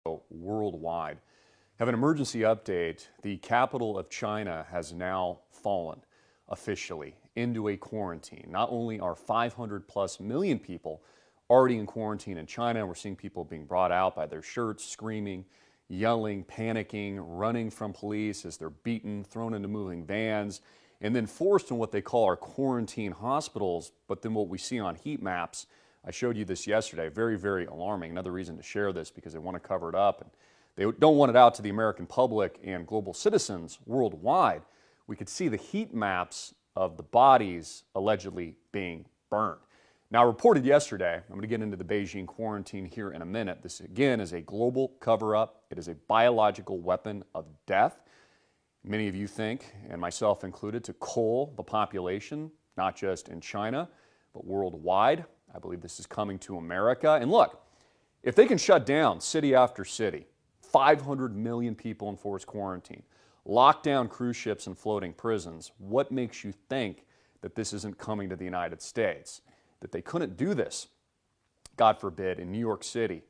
Worldwide. Have an emergency update. The capital of China has now fallen officially into a quarantine. Not only are 500 plus million people already in quarantine in China, and we're seeing people being brought out by their shirts, screaming, yelling, panicking, running from police as they're beaten, thrown into moving vans, and then forced in what they call our quarantine hospitals. But then what we see on heat maps, I showed you this yesterday, very, very alarming. Another reason to share this because they want to cover it up and they don't want it out to the American public and global citizens worldwide. We could see the heat maps of the bodies allegedly being burned. Now, reported yesterday, I'm going to get into the Beijing quarantine here in a minute. This, again, is a global cover-up. It is a biological weapon of death. Many of you think, and myself included, to cull the population, not just in China, but worldwide. I believe this is coming to America. And look, if they can shut down city after city, 500 million people in forced quarantine, lock down cruise ships and floating prisons, what makes you think that this isn't coming to the United States? That they couldn't do this, God forbid, in New York City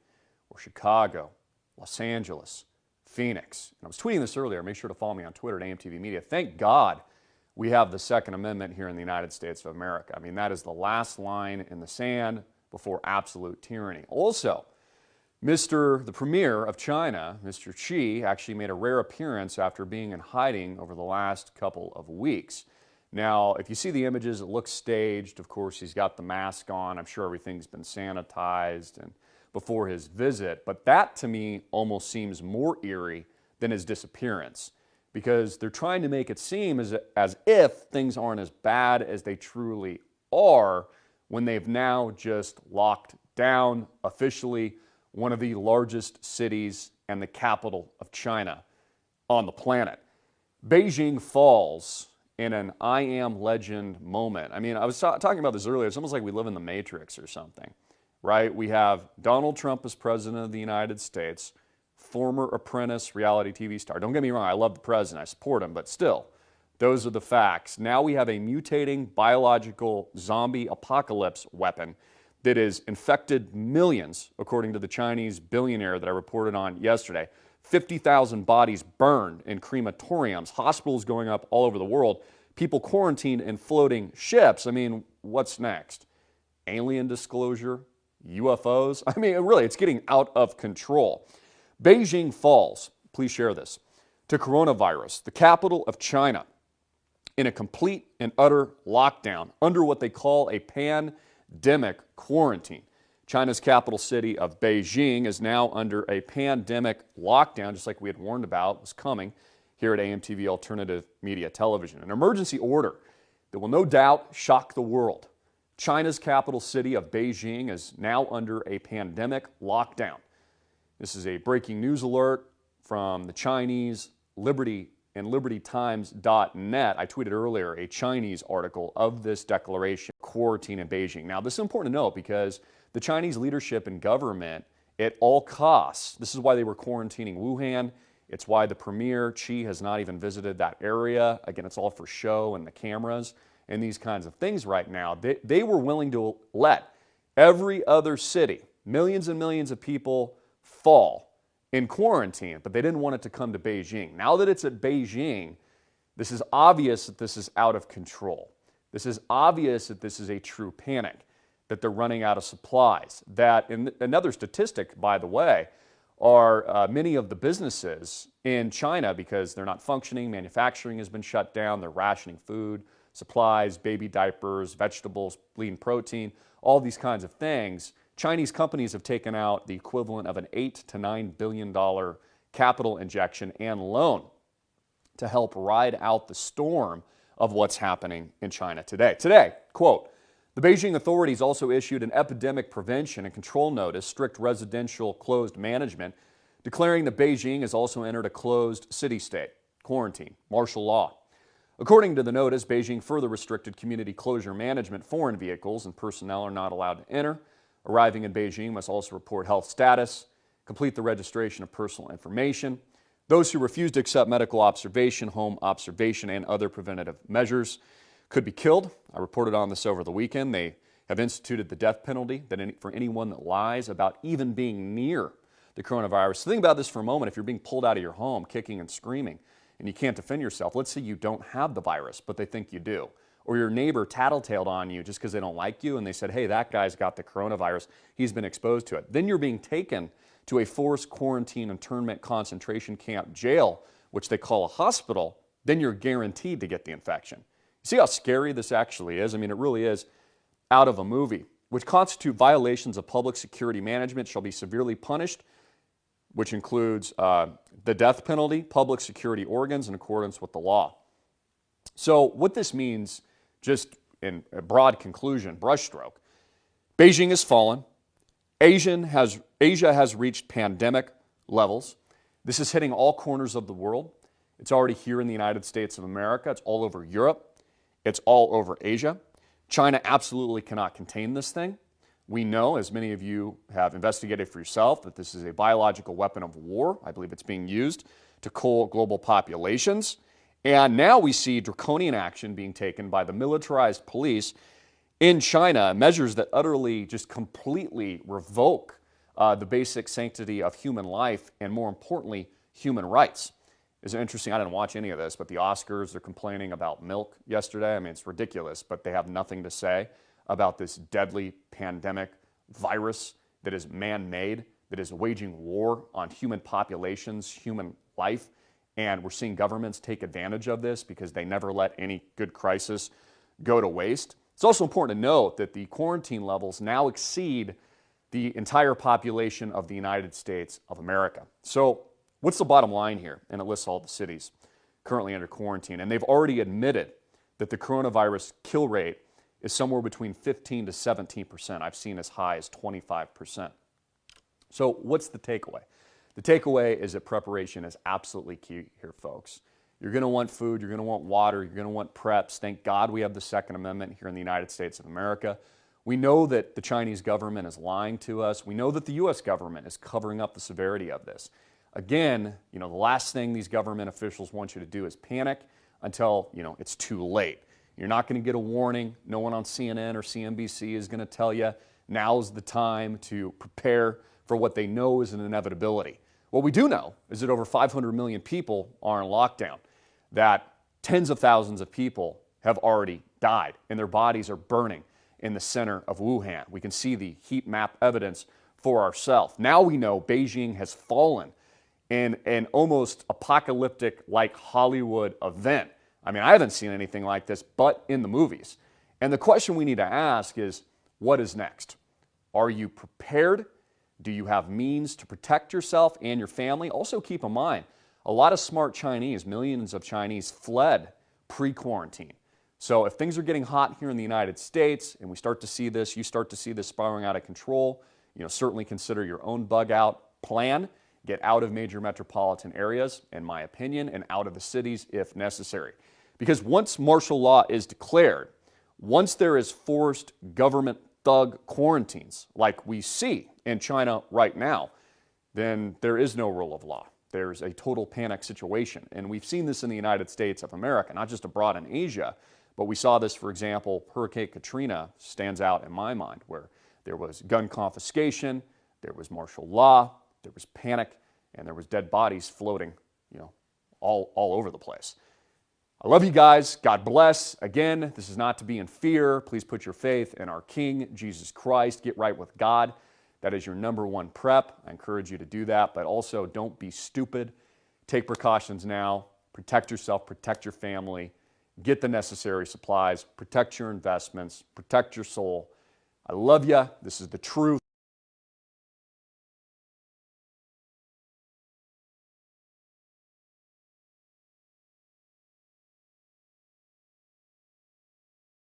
or Chicago, Los Angeles, Phoenix. And I was tweeting this earlier. Make sure to follow me on Twitter at AMTV Media. Thank God we have the Second Amendment here in the United States of America. I mean, that is the last line in the sand before absolute tyranny. Also, the Premier of China, Mr. Xi, actually made a rare appearance after being in hiding over the last couple of weeks. Now, if you see the images, it looks staged. Of course, he's got the mask on. I'm sure everything's been sanitized and before his visit. But that, to me, almost seems more eerie than his disappearance because they're trying to make it seem as if things aren't as bad as they truly are when they've now just locked down officially one of the largest cities and the capital of China on the planet. Beijing falls in an I am legend moment. I mean, I was talking about this earlier. It's almost like we live in the Matrix or something, right? We have Donald Trump as president of the United States, former apprentice reality TV star. Don't get me wrong, I love the president, I support him, but still, those are the facts. Now we have a mutating biological zombie apocalypse weapon that has infected millions, according to the Chinese billionaire that I reported on yesterday. 50,000 bodies burned in crematoriums, hospitals going up all over the world, people quarantined in floating ships. I mean, what's next? Alien disclosure? UFOs? I mean, really, it's getting out of control. Beijing falls, please share this, to coronavirus, the capital of China, in a complete and utter lockdown under what they call a pandemic quarantine. China's capital city of Beijing is now under a pandemic lockdown, just like we had warned about was coming here at AMTV Alternative Media Television. An emergency order that will no doubt shock the world. China's capital city of Beijing is now under a pandemic lockdown. This is a breaking news alert from the Chinese Liberty and LibertyTimes.net. I tweeted earlier a Chinese article of this declaration, quarantine in Beijing. Now, this is important to note because the Chinese leadership and government, at all costs, this is why they were quarantining Wuhan. It's why the Premier, Xi, has not even visited that area. Again, it's all for show and the cameras and these kinds of things right now. They were willing to let every other city, millions and millions of people, fall in quarantine, but they didn't want it to come to Beijing. Now that it's at Beijing, this is obvious that this is out of control. This is obvious that this is a true panic, that they're running out of supplies. That, and another statistic, by the way, are many of the businesses in China, because they're not functioning, manufacturing has been shut down, they're rationing food, supplies, baby diapers, vegetables, lean protein, all these kinds of things. Chinese companies have taken out the equivalent of an $8 to $9 billion capital injection and loan to help ride out the storm of what's happening in China today. Today, quote, the Beijing authorities also issued an epidemic prevention and control notice, strict residential closed management, declaring that Beijing has also entered a closed city-state, quarantine, martial law. According to the notice, Beijing further restricted community closure management. Foreign vehicles and personnel are not allowed to enter. Arriving in Beijing must also report health status, complete the registration of personal information. Those who refuse to accept medical observation, home observation, and other preventative measures could be killed. I reported on this over the weekend. They have instituted the death penalty for anyone that lies about even being near the coronavirus. So think about this for a moment. If you're being pulled out of your home, kicking and screaming, and you can't defend yourself, let's say you don't have the virus, but they think you do. Or your neighbor tattletaled on you just because they don't like you, and they said, hey, that guy's got the coronavirus. He's been exposed to it. Then you're being taken to a forced quarantine, internment, concentration camp, jail, which they call a hospital. Then you're guaranteed to get the infection. See how scary this actually is? I mean, it really is out of a movie. Which constitute violations of public security management shall be severely punished, which includes the death penalty, public security organs in accordance with the law. So what this means, just in a broad conclusion, brushstroke, Beijing has fallen. Asia has reached pandemic levels. This is hitting all corners of the world. It's already here in the United States of America. It's all over Europe. It's all over Asia. China absolutely cannot contain this thing. We know, as many of you have investigated for yourself, that this is a biological weapon of war. I believe it's being used to cull global populations. And now we see draconian action being taken by the militarized police in China, measures that utterly, just completely revoke the basic sanctity of human life and, more importantly, human rights. It's interesting, I didn't watch any of this, but the Oscars, they're complaining about milk yesterday. I mean, it's ridiculous, but they have nothing to say about this deadly pandemic virus that is man-made, that is waging war on human populations, human life, and we're seeing governments take advantage of this because they never let any good crisis go to waste. It's also important to note that the quarantine levels now exceed the entire population of the United States of America. So what's the bottom line here? And it lists all the cities currently under quarantine. And they've already admitted that the coronavirus kill rate is somewhere between 15 to 17%. I've seen as high as 25%. So what's the takeaway? The takeaway is that preparation is absolutely key here, folks. You're going to want food, you're going to want water, you're going to want preps. Thank God we have the Second Amendment here in the United States of America. We know that the Chinese government is lying to us. We know that the U.S. government is covering up the severity of this. Again, the last thing these government officials want you to do is panic until, it's too late. You're not going to get a warning. No one on CNN or CNBC is going to tell you now's the time to prepare for what they know is an inevitability. What we do know is that over 500 million people are in lockdown, that tens of thousands of people have already died and their bodies are burning in the center of Wuhan. We can see the heat map evidence for ourselves. Now we know Beijing has fallen in an almost apocalyptic like Hollywood event. I mean, I haven't seen anything like this but in the movies. And the question we need to ask is, what is next? Are you prepared? Do you have means to protect yourself and your family? Also keep in mind, a lot of smart Chinese, millions of Chinese, fled pre-quarantine. So if things are getting hot here in the United States and we start to see this, you start to see this spiraling out of control, certainly consider your own bug out plan. Get out of major metropolitan areas, in my opinion, and out of the cities if necessary. Because once martial law is declared, once there is forced government thug quarantines like we see in China right now, then there is no rule of law. There's a total panic situation. And we've seen this in the United States of America, not just abroad in Asia, but we saw this, for example, Hurricane Katrina stands out in my mind, where there was gun confiscation, there was martial law, there was panic, and there was dead bodies floating, all over the place. I love you guys. God bless. Again, this is not to be in fear. Please put your faith in our King, Jesus Christ. Get right with God. That is your number one prep. I encourage you to do that, but also don't be stupid. Take precautions now. Protect yourself, protect your family, get the necessary supplies, protect your investments, protect your soul. I love you. This is the truth.